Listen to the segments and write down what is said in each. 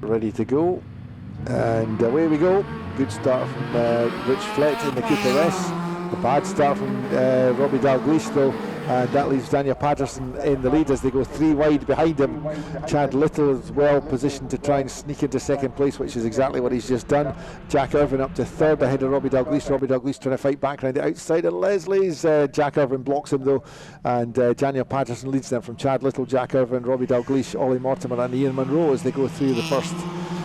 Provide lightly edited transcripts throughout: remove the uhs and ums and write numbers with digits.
Ready to go, and away we go. Good start from Rich Flett in the Cooper S. A bad start from Robbie Dalglish though, and that leaves Daniel Patterson in the lead as they go 3 wide behind him. Chad Little is well positioned to try and sneak into second place, which is exactly what he's just done. Jack Irvin up to third ahead of Robbie Dalglish. Robbie Dalglish trying to fight back around the outside of Leslie's. Jack Irvin blocks him though, and Daniel Patterson leads them from Chad Little, Jack Irvin, Robbie Dalglish, Ollie Mortimer and Ian Munro as they go through the first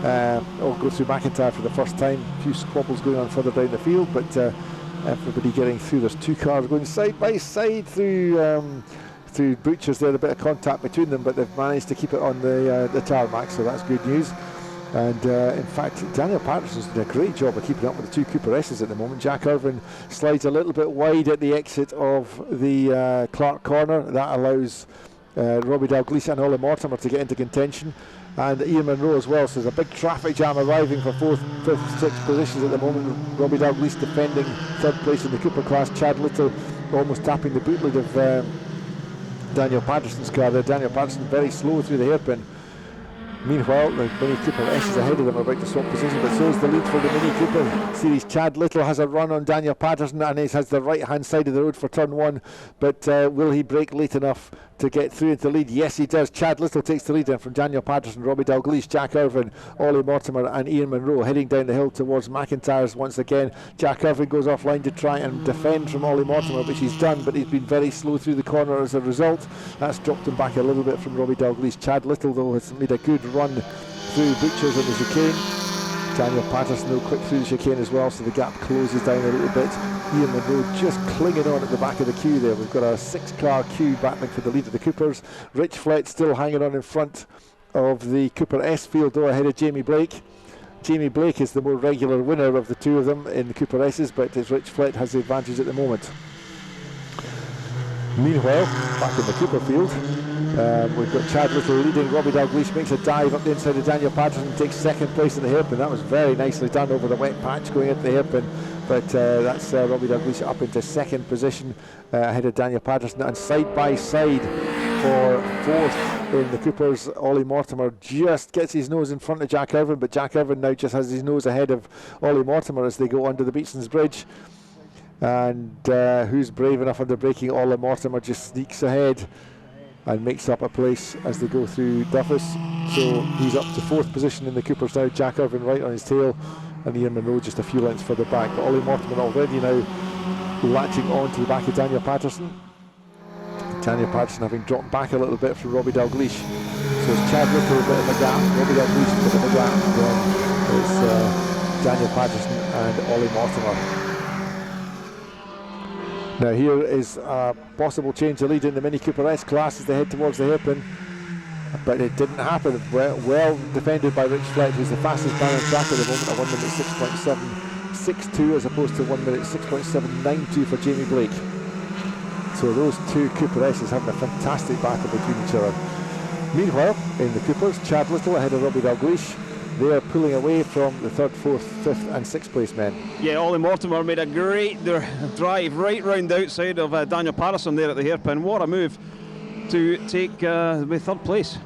go through McIntyre for the first time. A few squabbles going on further down the field, but everybody getting through. There's 2 cars going side by side through Butchers there, a bit of contact between them, but they've managed to keep it on the tarmac, so that's good news. And in fact, Daniel Patterson's done a great job of keeping up with the 2 Cooper S's at the moment. Jack Irvin slides a little bit wide at the exit of the Clark corner. That allows Robbie Dalglish and Ollie Mortimer to get into contention, and Ian Munro as well. So there's a big traffic jam arriving for 4th, 5th, 6th positions at the moment. Robbie Dalglish defending 3rd place in the Cooper class. Chad Little almost tapping the boot lid of Daniel Patterson's car there. Daniel Patterson very slow through the hairpin. Meanwhile, the Mini Cooper S is ahead of them, about to swap position, but so is the lead for the Mini Cooper Series. Chad Little has a run on Daniel Patterson and he has the right hand side of the road for turn 1, but will he brake late enough to get through into the lead? Yes, he does. Chad Little takes the lead then from Daniel Patterson, Robbie Dalglish, Jack Irvin, Ollie Mortimer and Ian Munro heading down the hill towards McIntyre's once again. Jack Irvin goes offline to try and defend from Ollie Mortimer, which he's done, but he's been very slow through the corner as a result. That's dropped him back a little bit from Robbie Dalglish. Chad Little though has made a good run through Butchers in the chicane. Daniel Patterson though quick through the chicane as well, so the gap closes down a little bit. Ian Munro just clinging on at the back of the queue there. We've got a 6-car queue battling for the lead of the Coopers. Rich Flett still hanging on in front of the Cooper S field though, ahead of Jamie Blake. Jamie Blake is the more regular winner of the 2 of them in the Cooper S's, but Rich Flett has the advantage at the moment. Meanwhile, back in the Cooper field, we've got Chad Little leading. Robbie Dalglish makes a dive up the inside of Daniel Patterson and takes 2nd place in the hairpin. That was very nicely done over the wet patch going into the hairpin, but that's Robbie Dalglish up into 2nd position ahead of Daniel Patterson, and side by side for 4th in the Coopers. Ollie Mortimer just gets his nose in front of Jack Irvin, but Jack Irvin now just has his nose ahead of Ollie Mortimer as they go under the Beatson's Bridge. And who's brave enough under braking? Ollie Mortimer just sneaks ahead and makes up a place as they go through Duffus. So he's up to 4th position in the Coopers now. Jack Irvin right on his tail, and Ian Munro just a few lengths further back. But Ollie Mortimer already now latching on to the back of Daniel Patterson. Daniel Patterson having dropped back a little bit from Robbie Dalglish. So it's Chad Little a bit of a gap, Robbie Dalglish a bit of a gap, then it's Daniel Patterson and Ollie Mortimer. Now here is a possible change of lead in the Mini Cooper S class as they head towards the hairpin, but it didn't happen. Well defended by Rich Flett, who's the fastest man on track at the moment at 1 minute 6.762 as opposed to 1 minute 6.792 for Jamie Blake. So those 2 Cooper S's having a fantastic battle between each other. Meanwhile, in the Coopers, Chad Little ahead of Robbie Dalglish. They are pulling away from the 3rd, 4th, 5th and 6th place men. Yeah, Ollie Mortimer made a great drive right round the outside of Daniel Patterson there at the hairpin. What a move to take the 3rd place.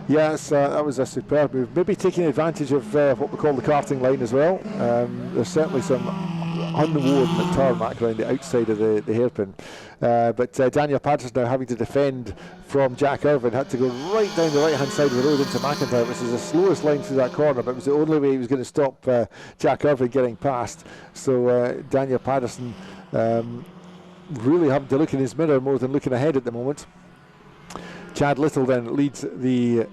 Yes, that was a superb move. Maybe taking advantage of what we call the karting line as well. There's certainly some unworn tarmac around the outside of the hairpin. But Daniel Patterson now having to defend from Jack Irvin, had to go right down the right hand side of the road into McIntyre, which is the slowest line through that corner, but it was the only way he was going to stop Jack Irvin getting past. So Daniel Patterson really having to look in his mirror more than looking ahead at the moment. Chad Little then leads the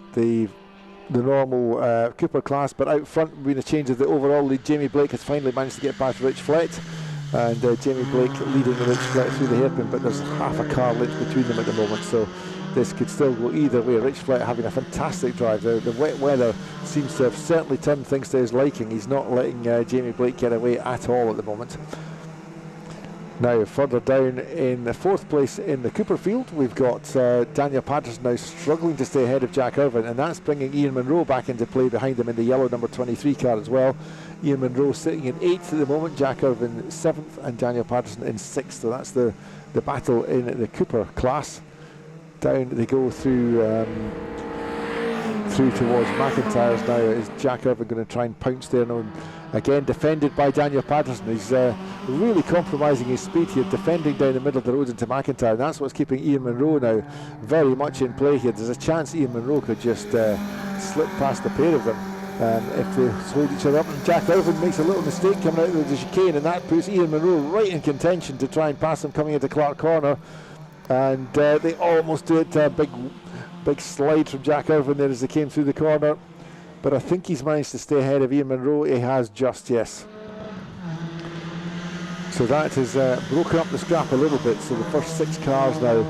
normal Cooper class, but out front being a change of the overall lead. Jamie Blake has finally managed to get past Rich Flett, and Jamie Blake leading the Rich Flett through the hairpin, but there's half a car length between them at the moment, so this could still go either way. Rich Flett having a fantastic drive. The wet weather seems to have certainly turned things to his liking. He's not letting Jamie Blake get away at all at the moment. Now further down in the 4th place in the Cooper field, we've got Daniel Patterson now struggling to stay ahead of Jack Irvine, and that's bringing Ian Munro back into play behind him in the yellow number 23 car as well. Ian Munro sitting in 8th at the moment, Jack Irvine 7th, and Daniel Patterson in 6th. So that's the battle in the Cooper class. Down they go through towards McIntyre's now. Is Jack Irvine going to try and pounce there? No, again defended by Daniel Patterson. He's really compromising his speed here, defending down the middle of the road into McIntyre. And that's what's keeping Ian Munro now very much in play here. There's a chance Ian Munro could just slip past the pair of them if they hold each other up. And Jack Irvine makes a little mistake coming out of the chicane, and that puts Ian Munro right in contention to try and pass him coming into Clark Corner. And they almost do it. Big slide from Jack Irvine there as they came through the corner. But I think he's managed to stay ahead of Ian Munro. He has just, yes. So that has broken up the scrap a little bit. So the first 6 cars now,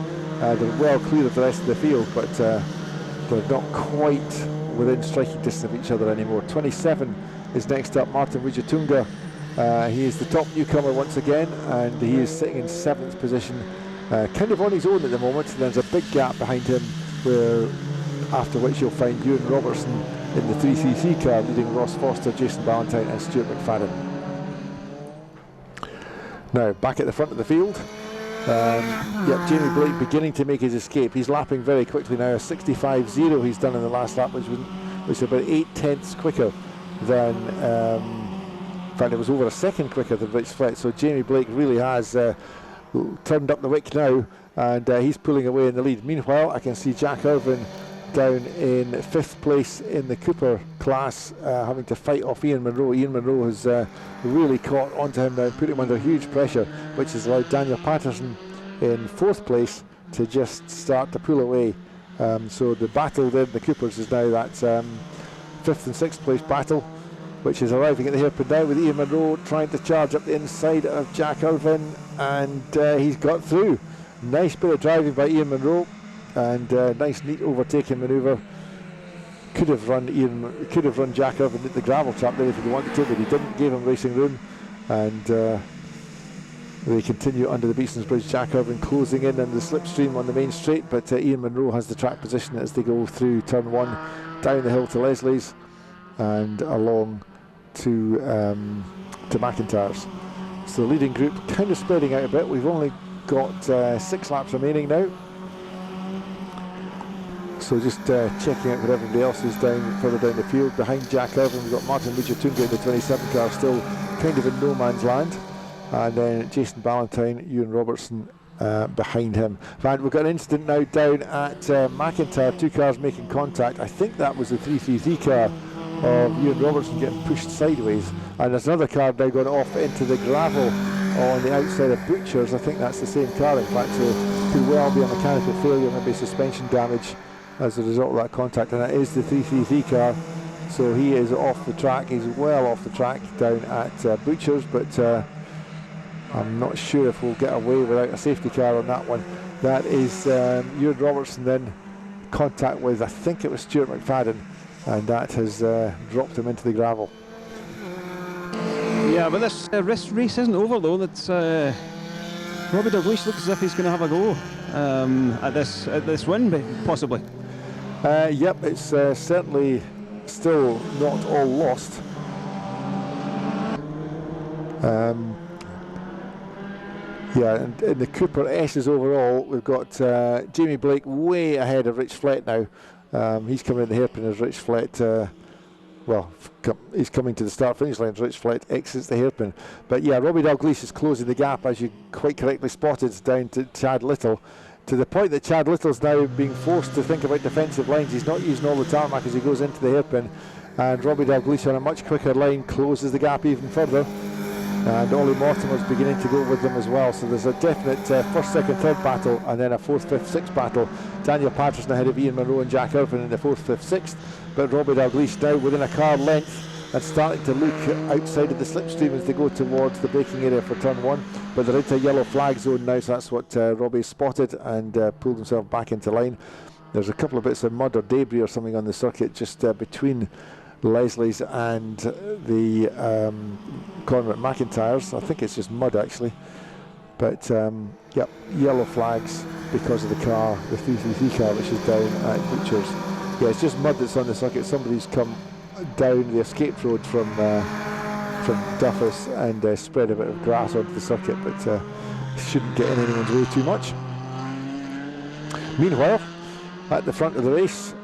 they're well clear of the rest of the field, but they're not quite within striking distance of each other anymore. 27 is next up, Martin Wijatunga. He is the top newcomer once again, and he is sitting in 7th position, kind of on his own at the moment. And there's a big gap behind him, where after which you'll find Ewan Robertson in the 333 car leading Ross Foster, Jason Ballantyne and Stuart McFadden. Now back at the front of the field, Jamie Blake beginning to make his escape. He's lapping very quickly now, a 65.0 he's done in the last lap, which is about 8/10 quicker than, in fact it was over a second quicker than Rich Flett. So Jamie Blake really has turned up the wick now, and he's pulling away in the lead. Meanwhile, I can see Jack Irvine down in 5th place in the Cooper class, having to fight off Ian Munro. Ian Munro has really caught onto him now, put him under huge pressure, which has allowed Daniel Patterson in 4th place to just start to pull away. So the battle there in the Coopers is now that 5th and 6th place battle, which is arriving at the hairpin now, with Ian Munro trying to charge up the inside of Jack Irvine, and he's got through. Nice bit of driving by Ian Munro, and nice neat overtaking manoeuvre. Could have run Jack Irvine at the gravel trap there if he wanted to, but he didn't. Gave him racing room, and they continue under the Beatson's Bridge. Jack Irvine closing in on the slipstream on the main straight, but Ian Munro has the track position as they go through turn 1, down the hill to Leslie's, and along to McIntyre's. So the leading group kind of spreading out a bit. We've only got 6 laps remaining now. So just checking out what everybody else is further down the field. Behind Jack Irvine, we've got Martin Wijatunga in the 27 car, still kind of in no man's land. And then Jason Ballantyne, Ewan Robertson behind him. And we've got an incident now down at McIntyre, 2 cars making contact. I think that was the 333 car of Ewan Robertson getting pushed sideways. And there's another car now going off into the gravel on the outside of Butcher's. I think that's the same car, in fact, so could well be a mechanical failure, maybe suspension damage as a result of that contact, and that is the 333 car. So he is off the track, he's well off the track down at Butcher's, but I'm not sure if we'll get away without a safety car on that one. That is Ewan Robertson then contact with, I think it was Stuart McFadden, and that has dropped him into the gravel. Yeah, but this race isn't over though. That's Robbie Dalglish looks as if he's going to have a go at this win, possibly. Yep, it's certainly still not all lost. Yeah, and in the Cooper S's overall, we've got Jamie Blake way ahead of Rich Flett now. He's coming in the hairpin as Rich Flett, he's coming to the start-finish line as Rich Flett exits the hairpin. But yeah, Robbie Dalglish is closing the gap, as you quite correctly spotted, down to Chad Little, to the point that Chad Little's now being forced to think about defensive lines. He's not using all the tarmac as he goes into the hairpin, and Robbie Dalglish on a much quicker line closes the gap even further. And Ollie Mortimer's beginning to go with them as well. So there's a definite first, second, third battle, and then a 4th, 5th, 6th battle. Daniel Patterson ahead of Ian Munro and Jack Irvine in the 4th, 5th, 6th. But Robbie Dalglish now within a car length and starting to look outside of the slipstream as they go towards the braking area for turn 1. But they're into a yellow flag zone now, so that's what Robbie spotted and pulled himself back into line. There's a couple of bits of mud or debris or something on the circuit just between Leslie's and the corner at McIntyre's. I think it's just mud actually, But yep, yellow flags because of the car, the 333 car, which is down at Butchers. Yeah, it's just mud that's on the circuit. Somebody's come down the escape road from Duffus and spread a bit of grass onto the circuit, but shouldn't get in anyone's way too much. Meanwhile, at the front of the race,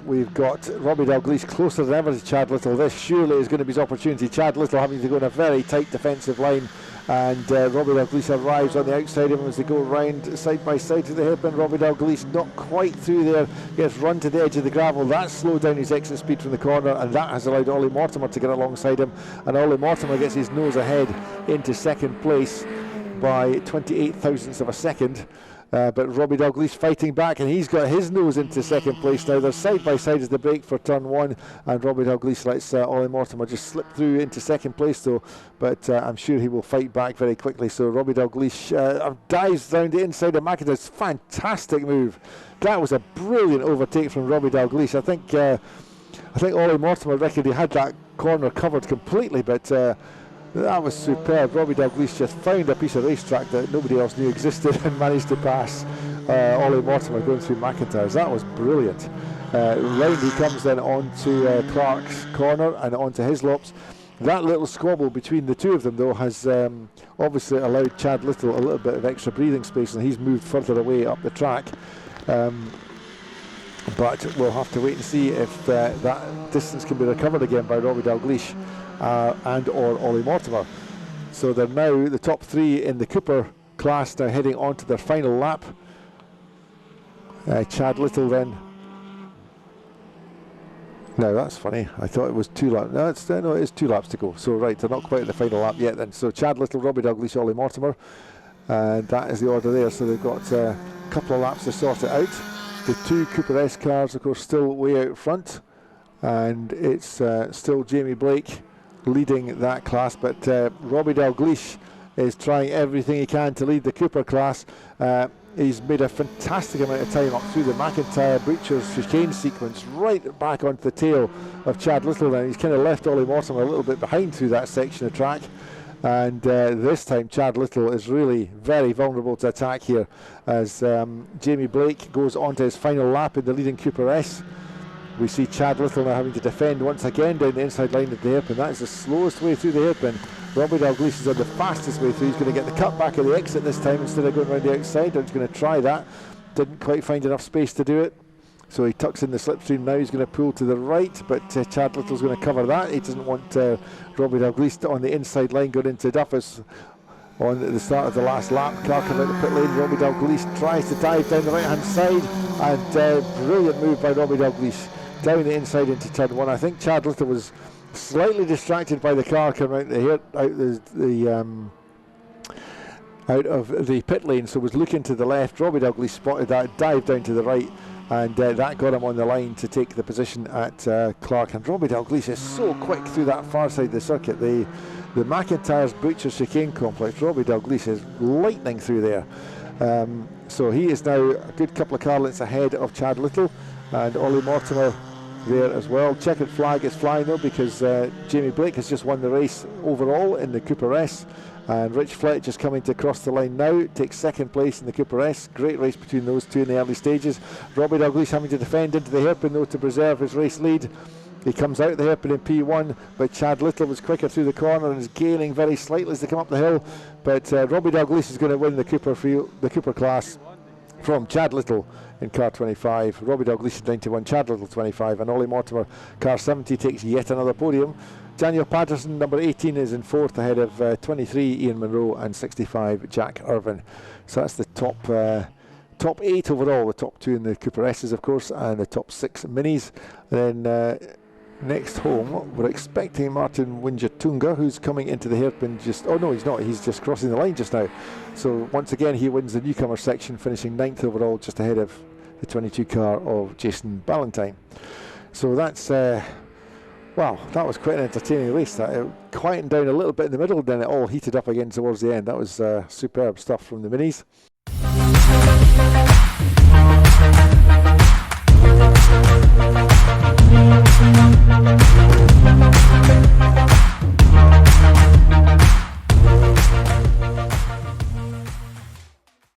we've got Robbie Dalglish closer than ever to Chad Little. This surely is going to be his opportunity. Chad Little having to go in a very tight defensive line, and Robbie Dalglish arrives on the outside of him as they go round side by side to the hairpin. Robbie Dalglish not quite through there, gets run to the edge of the gravel. That slowed down his exit speed from the corner, and that has allowed Ollie Mortimer to get alongside him, and Ollie Mortimer gets his nose ahead into second place by 28 thousandths of a second. But Robbie Dalglish fighting back, and he's got his nose into second place now. They're side by side as they break for turn one, and Robbie Dalglish lets Ollie Mortimer just slip through into second place though, but I'm sure he will fight back very quickly. So Robbie Dalglish dives round the inside of McIntyre's fantastic move. That was a brilliant overtake from Robbie Dalglish. I think Ollie Mortimer reckoned he had that corner covered completely, but that was superb. Robbie Dalglish just found a piece of racetrack that nobody else knew existed and managed to pass Ollie Mortimer going through McIntyre's. That was brilliant. Round he comes then onto Clark's corner and onto Hislop's. That little squabble between the two of them though has obviously allowed Chad Little a little bit of extra breathing space, and he's moved further away up the track. But we'll have to wait and see if that distance can be recovered again by Robbie Dalglish and or Ollie Mortimer. So they're now the top three in the Cooper class, now heading on to their final lap. Chad Little then. No, that's funny. I thought it was 2 laps. No, it is 2 laps to go. So right, they're not quite at the final lap yet then. So Chad Little, Robbie Dalglish, Ollie Mortimer. And that is the order there. So they've got a couple of laps to sort it out. The 2 Cooper S cars, of course, still way out front. And it's still Jamie Blake leading that class. But Robbie Dalglish is trying everything he can to lead the Cooper class. He's made a fantastic amount of time up through the McIntyre Butchers chicane sequence, right back onto the tail of Chad Little. Then he's kind of left Ollie Mortimer a little bit behind through that section of track. And this time Chad Little is really very vulnerable to attack here as Jamie Blake goes on to his final lap in the leading Cooper S. We see Chad Little now having to defend once again down the inside line of the hairpin. That is the slowest way through the hairpin. Robbie Dalglish is on the fastest way through. He's going to get the cut back at the exit this time instead of going around the outside. I'm just going to try that. Didn't quite find enough space to do it. So he tucks in the slipstream now. He's going to pull to the right, but Chad Little's going to cover that. He doesn't want Robbie Dalglish on the inside line going into Duffus on the start of the last lap. Clark coming out the pit lane. Robbie Dalglish tries to dive down the right hand side, and brilliant move by Robbie Dalglish down the inside into turn one. I think Chad Little was slightly distracted by the car coming out of the pit lane, so was looking to the left. Robbie Dalglish spotted that, dived down to the right, and that got him on the line to take the position at Clark. And Robbie Dalglish is so quick through that far side of the circuit. The McIntyre's Butcher chicane complex, Robbie Dalglish is lightning through there. So he is now a good couple of car lengths ahead of Chad Little, and Ollie Mortimer there as well. Checkered flag is flying though, because Jamie Blake has just won the race overall in the Cooper S, and Rich Fletch is coming to cross the line now, takes second place in the Cooper S. Great race between those two in the early stages. Robbie Dalglish having to defend into the hairpin though to preserve his race lead. He comes out the hairpin in P1, but Chad Little was quicker through the corner and is gaining very slightly as they come up the hill. But Robbie Dalglish is going to win the Cooper class from Chad Little in car 25. Robbie Dalglish 91, Chad Little 25, and Ollie Mortimer car 70 takes yet another podium. Daniel Patterson, number 18, is in fourth ahead of 23 Ian Munro and 65 Jack Irvin. So that's the top 8 overall, the top 2 in the Cooper S's of course, and the top 6 minis. Then next home we're expecting Martin Winjatunga, who's coming into the hairpin oh no, he's not, he's just crossing the line just now. So once again he wins the newcomer section, finishing 9th overall, just ahead of the 22 car of Jason Ballantyne. So that's wow, that was quite an entertaining race. That it quietened down a little bit in the middle, then it all heated up again towards the end. That was superb stuff from the minis.